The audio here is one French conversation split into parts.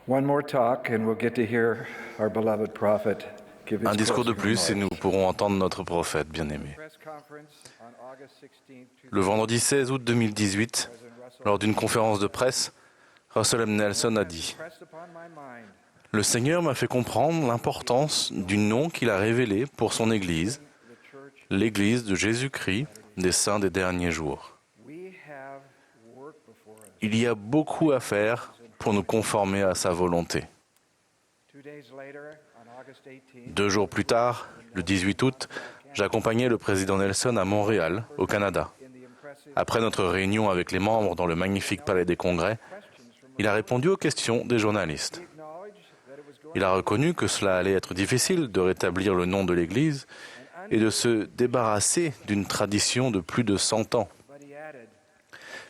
One more talk and we'll get to hear our beloved prophet give his Un discours de closing plus et nous remarks. pourrons entendre notre prophète bien-aimé. Press conference on August 16th, Le vendredi 16 août 2018, lors d'une conférence de presse, Russell M. Nelson a dit pressed upon my mind « Le Seigneur m'a fait comprendre l'importance du nom qu'il a révélé pour son Église, the church l'Église de Jésus-Christ des saints des derniers jours. we have work before us. Il y a beaucoup à faire pour nous conformer à sa volonté. 2 days later, on August 18th, 2 jours plus tard, le 18 août, j'accompagnais le président Nelson à Montréal, au Canada. in the impressive Après notre réunion avec les membres dans le magnifique palais des congrès, questions from il a répondu aux questions des journalistes. acknowledged that it was going Il a reconnu que cela allait être difficile de rétablir le nom de l'Église et de se débarrasser d'une tradition de plus de 100 ans. but he added,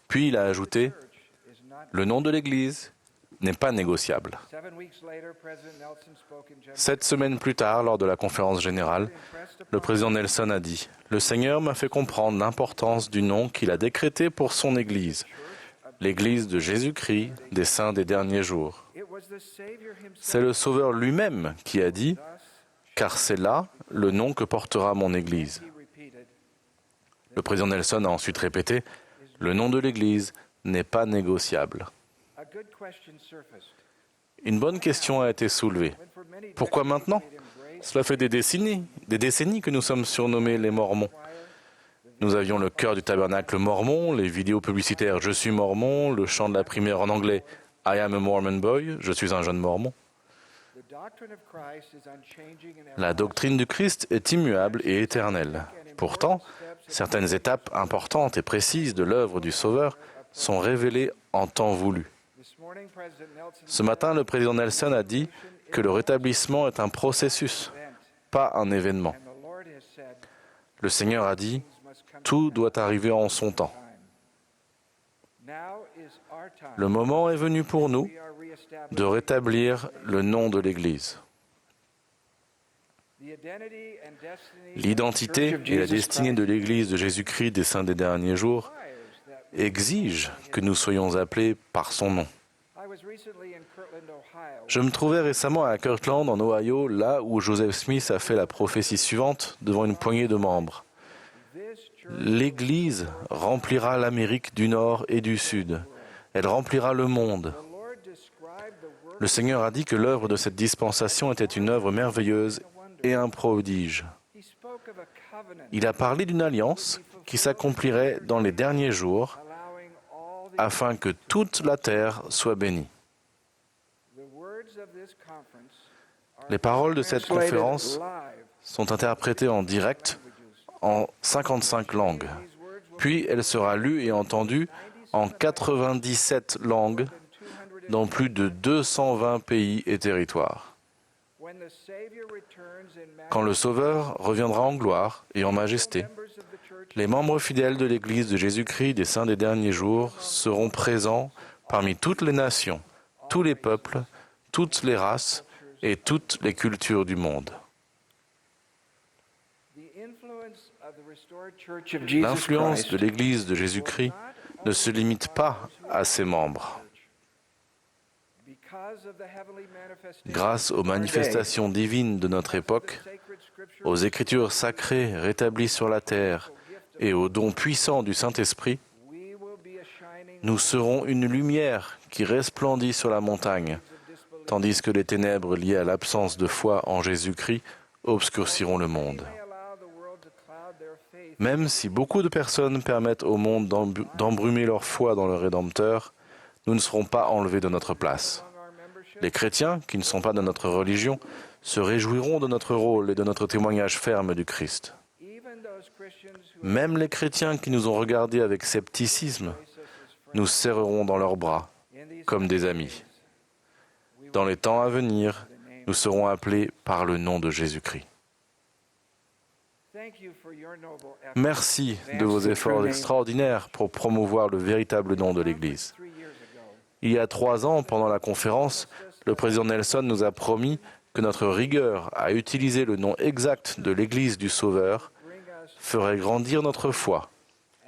Puis il a ajouté church is not « Le nom de l'Église n'est pas négociable ». 7 weeks later, President Nelson spoke in general 7 semaines plus tard, lors de la conférence générale, impressed le upon président Nelson a dit « Le Seigneur m'a fait comprendre l'importance du nom qu'il a décrété pour son Église, l'Église de Jésus-Christ des saints des derniers jours. it was the Savior himself C'est le Sauveur lui-même qui a dit thus « Car c'est là le nom que portera mon Église. he repeated » Le président Nelson a ensuite répété « Le nom de l'Église n'est pas négociable. a good question surfaced » Une bonne question a été soulevée. when for many Pourquoi decades maintenant? it embraced Cela fait des décennies que nous sommes surnommés les Mormons. Nous avions le cœur du tabernacle mormon, les vidéos publicitaires « Je suis mormon », le chant de la primaire en anglais « I am a Mormon boy », « Je suis un jeune mormon ». the doctrine of Christ is unchanging and La doctrine du Christ est immuable et éternelle. Pourtant, certaines étapes importantes et précises de l'œuvre du Sauveur sont révélées en temps voulu. this morning President Nelson Ce matin, le président Nelson a dit que le rétablissement est un processus, event pas un événement. and the Lord has said Le Seigneur a dit things must come « Tout doit arriver en son temps time. Now is our time. » Le moment est venu pour nous We are reestablished de rétablir le nom de l'Église. the identity and destiny L'identité of the Church of et la Jesus destinée de Christ l'Église de Jésus-Christ des saints des derniers jours requires that exigent que nous soyons appelés par son nom. I was recently in Kirtland, Ohio. Je me trouvais récemment à Kirtland, en Ohio, là où Joseph Smith a fait la prophétie suivante devant une poignée de membres. This church L'Église remplira l'Amérique du Nord et du Sud. Elle remplira le monde. the Lord described the work Le Seigneur a dit que l'œuvre de cette dispensation était une œuvre merveilleuse et un prodige. he spoke of a covenant Il a parlé d'une alliance qui s'accomplirait dans les derniers jours allowing all the afin que toute la terre soit bénie. words of this conference are Les paroles de cette translated conférence live sont interprétées en direct en 55 langues. these words will Puis elle sera lue et entendue en 97 langues dans plus de 220 pays et territoires. when the Savior returns in Quand le Sauveur reviendra en gloire et en majesté, members of the church les membres fidèles de l'Église de Jésus-Christ des saints des derniers jours seront présents parmi toutes les nations, tous les peuples, toutes les races et toutes les cultures du monde. the influence of the restored church of Jesus L'influence Christ de l'Église de Jésus-Christ ne se limite pas à ses membres. because of the heavenly manifestation Grâce aux manifestations divines de notre époque, sacred scripture aux Écritures sacrées rétablies sur la terre et aux dons puissants du Saint-Esprit, we will be a shining nous serons une lumière qui resplendit sur la montagne, tandis que les ténèbres liées à l'absence de foi en Jésus-Christ obscurciront le monde. may allow the world to cloud their faith Même si beaucoup de personnes permettent au monde d'embrumer leur foi dans le Rédempteur, nous ne serons pas enlevés de notre place. among our membership Les chrétiens, qui ne sont pas de notre religion, se réjouiront de notre rôle et de notre témoignage ferme du Christ. even those Christians who Même les chrétiens qui nous ont regardés avec scepticisme, embrace us as friends nous serrerons dans leurs bras, in these comme des amis. Dans les temps à venir, nous serons appelés par le nom de Jésus-Christ. thank you for your noble effort. Merci de vos efforts extraordinaires pour promouvoir le véritable nom de l'Église. 3 years ago Il y a 3 ans, pendant la conférence, le président Nelson nous a promis que notre rigueur à utiliser le nom exact de l'Église du Sauveur bring us ferait grandir notre foi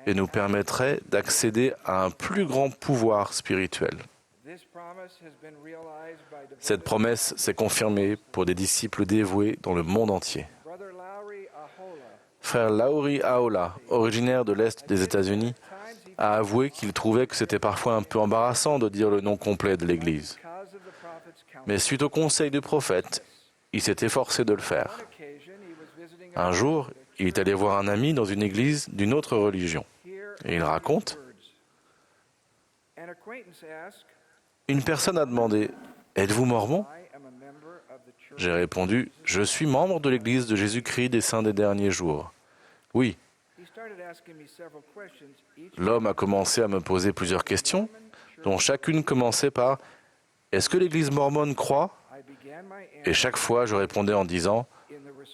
et nous permettrait d'accéder à un plus grand pouvoir spirituel. Cette promesse s'est confirmée pour des disciples dévoués dans le monde entier. Frère Lauri Aola, originaire de l'Est des États-Unis, a avoué qu'il trouvait que c'était parfois un peu embarrassant de dire le nom complet de l'Église. Mais suite au conseil du prophète, il s'est efforcé de le faire. Un jour, il est allé voir un ami dans une église d'une autre religion. Et il raconte, une personne a demandé, « Êtes-vous mormon ?» J'ai répondu, « Je suis membre de l'église de Jésus-Christ des Saints des Derniers Jours. » Oui. L'homme a commencé à me poser plusieurs questions, dont chacune commençait par « Est-ce que l'église mormone croit ?» Et chaque fois, je répondais en disant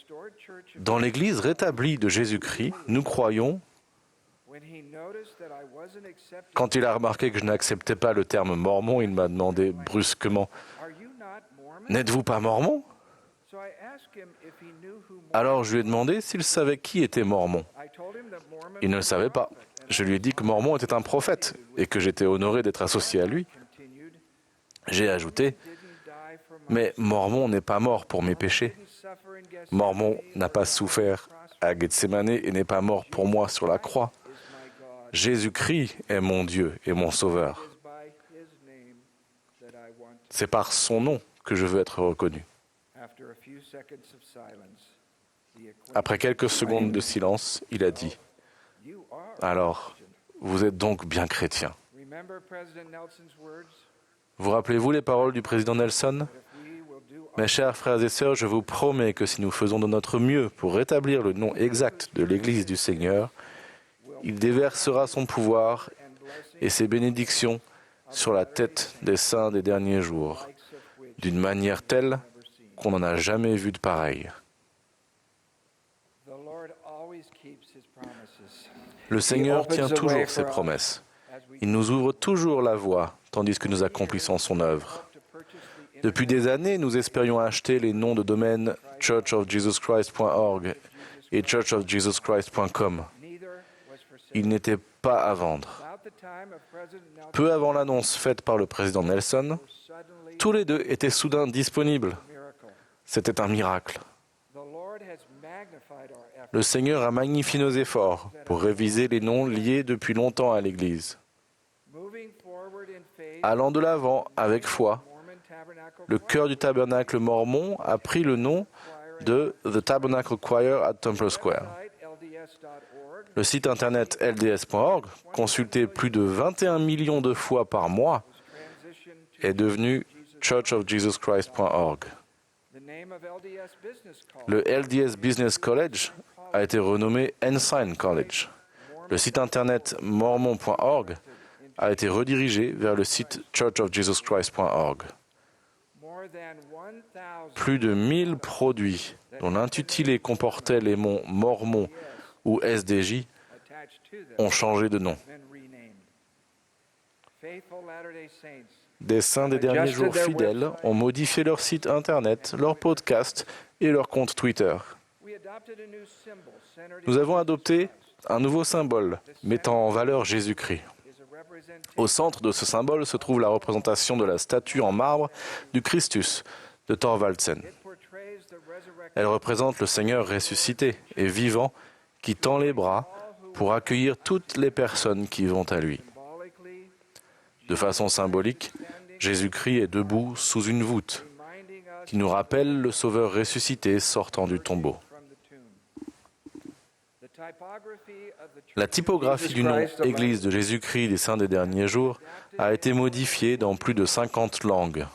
« Dans l'église rétablie de Jésus-Christ, nous croyons. » Quand il a remarqué que je n'acceptais pas le terme mormon, il m'a demandé brusquement « N'êtes-vous pas mormon ?» Alors je lui ai demandé s'il savait qui était Mormon. Il ne le savait pas. Je lui ai dit que Mormon était un prophète et que j'étais honoré d'être associé à lui. J'ai ajouté « Mais Mormon n'est pas mort pour mes péchés. Mormon n'a pas souffert à Gethsémane et n'est pas mort pour moi sur la croix. Jésus-Christ est mon Dieu et mon Sauveur. C'est par son nom que je veux être reconnu. » Après quelques secondes de silence, il a dit « Alors, vous êtes donc bien chrétien. » Vous rappelez-vous les paroles du président Nelson ? Mes chers frères et sœurs, je vous promets que si nous faisons de notre mieux pour rétablir le nom exact de l'Église du Seigneur, il déversera son pouvoir et ses bénédictions sur la tête des saints des derniers jours, d'une manière telle qu'on n'en a jamais vu de pareil. Le Seigneur tient toujours ses promesses. Il nous ouvre toujours la voie, tandis que nous accomplissons son œuvre. Depuis des années, nous espérions acheter les noms de domaine churchofjesuschrist.org et churchofjesuschrist.com. Ils n'étaient pas à vendre. Peu avant l'annonce faite par le président Nelson, tous les deux étaient soudain disponibles. C'était un miracle. Le Seigneur a magnifié nos efforts pour réviser les noms liés depuis longtemps à l'Église. Allant de l'avant avec foi, le chœur du tabernacle mormon a pris le nom de The Tabernacle Choir at Temple Square. Le site internet lds.org, consulté plus de 21 millions de fois par mois, est devenu churchofjesuschrist.org. Le LDS Business College a été renommé Ensign College. Le site internet mormon.org a été redirigé vers le site churchofjesuschrist.org. Plus de 1000 produits dont l'intitulé comportait les mots Mormon ou SDJ ont changé de nom. Des saints des derniers jours fidèles ont modifié leur site internet, leur podcast et leur compte Twitter. Nous avons adopté un nouveau symbole mettant en valeur Jésus-Christ. Au centre de ce symbole se trouve la représentation de la statue en marbre du Christus de Thorvaldsen. Elle représente le Seigneur ressuscité et vivant qui tend les bras pour accueillir toutes les personnes qui vont à lui. De façon symbolique, Jésus-Christ est debout sous une voûte qui nous rappelle le Sauveur ressuscité sortant du tombeau. La typographie du nom « Église de Jésus-Christ des Saints des Derniers Jours » a été modifiée dans plus de 50 langues.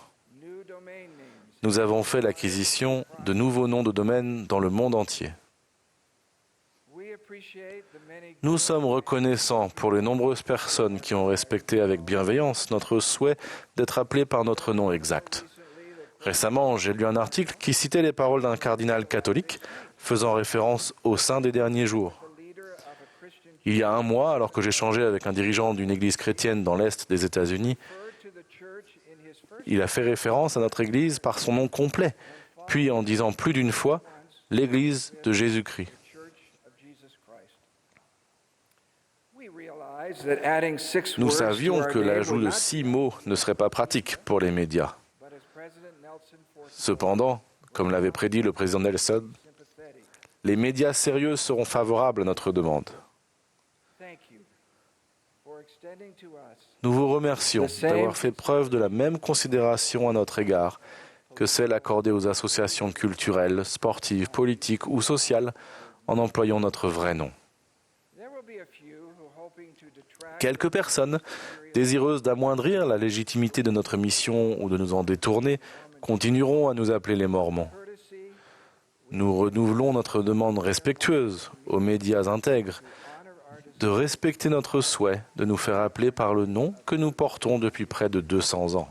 Nous avons fait l'acquisition de nouveaux noms de domaine dans le monde entier. Nous sommes reconnaissants pour les nombreuses personnes qui ont respecté avec bienveillance notre souhait d'être appelés par notre nom exact. Récemment, j'ai lu un article qui citait les paroles d'un cardinal catholique faisant référence aux saints des derniers jours. Il y a un mois, alors que j'échangeais avec un dirigeant d'une église chrétienne dans l'Est des États-Unis, il a fait référence à notre église par son nom complet, puis en disant plus d'une fois « l'Église de Jésus-Christ ». Nous savions que l'ajout de 6 mots ne serait pas pratique pour les médias. Cependant, comme l'avait prédit le président Nelson, les médias sérieux seront favorables à notre demande. Nous vous remercions d'avoir fait preuve de la même considération à notre égard que celle accordée aux associations culturelles, sportives, politiques ou sociales en employant notre vrai nom. Quelques personnes, désireuses d'amoindrir la légitimité de notre mission ou de nous en détourner, continueront à nous appeler les Mormons. Nous renouvelons notre demande respectueuse aux médias intègres de respecter notre souhait de nous faire appeler par le nom que nous portons depuis près de 200 ans.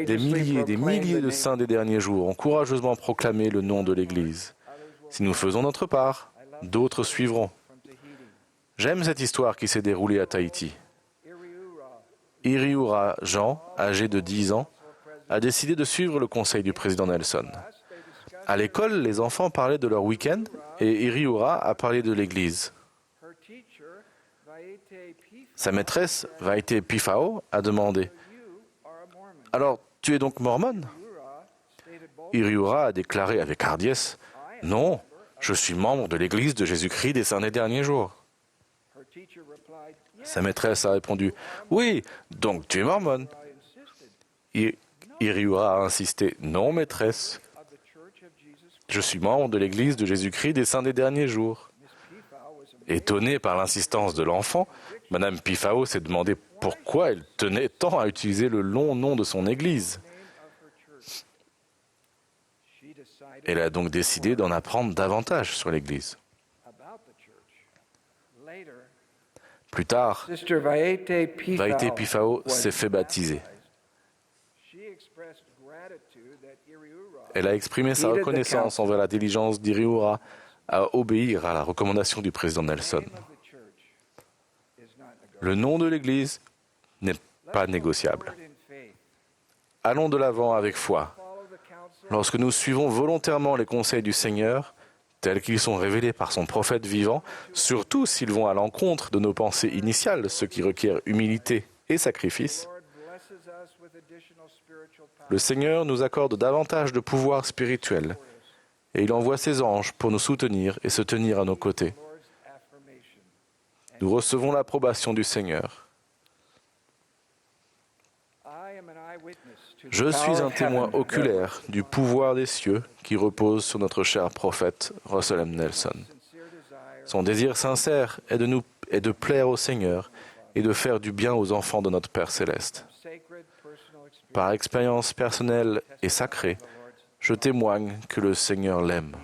Des milliers et des milliers de saints des derniers jours ont courageusement proclamé le nom de l'Église. Si nous faisons notre part, d'autres suivront. J'aime cette histoire qui s'est déroulée à Tahiti. Iriura Jean, âgé de 10 ans, a décidé de suivre le conseil du président Nelson. À l'école, les enfants parlaient de leur week-end et Iriura a parlé de l'Église. Sa maîtresse, Vaite Pifao, a demandé « Alors, tu es donc mormone ?» Iriura a déclaré avec hardiesse « Non, je suis membre de l'Église de Jésus-Christ des Saints des Derniers Jours. » Sa maîtresse a répondu « Oui, donc tu es mormone. » Iriura a insisté « Non, maîtresse. Je suis membre de l'Église de Jésus-Christ des Saints des Derniers Jours. » Étonnée par l'insistance de l'enfant, Madame Pifao s'est demandé pourquoi elle tenait tant à utiliser le long nom de son Église. Elle a donc décidé d'en apprendre davantage sur l'Église. Plus tard, Vaite Pifao s'est fait baptiser. Elle a exprimé sa reconnaissance envers la diligence d'Iriura à obéir à la recommandation du président Nelson. Le nom de l'Église n'est pas négociable. Allons de l'avant avec foi. Lorsque nous suivons volontairement les conseils du Seigneur, tels qu'ils sont révélés par son prophète vivant, surtout s'ils vont à l'encontre de nos pensées initiales, ce qui requiert humilité et sacrifice, le Seigneur nous accorde davantage de pouvoir spirituel et il envoie ses anges pour nous soutenir et se tenir à nos côtés. Nous recevons l'approbation du Seigneur. Je suis un témoin oculaire du pouvoir des cieux qui repose sur notre cher prophète Russell M. Nelson. Son désir sincère est de plaire au Seigneur et de faire du bien aux enfants de notre Père céleste. Par expérience personnelle et sacrée, je témoigne que le Seigneur l'aime.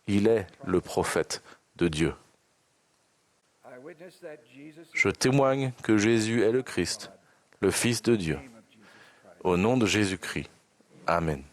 Il est le prophète de Dieu. Je témoigne que Jésus est le Christ, le Fils de Dieu. Au nom de Jésus-Christ. Amen.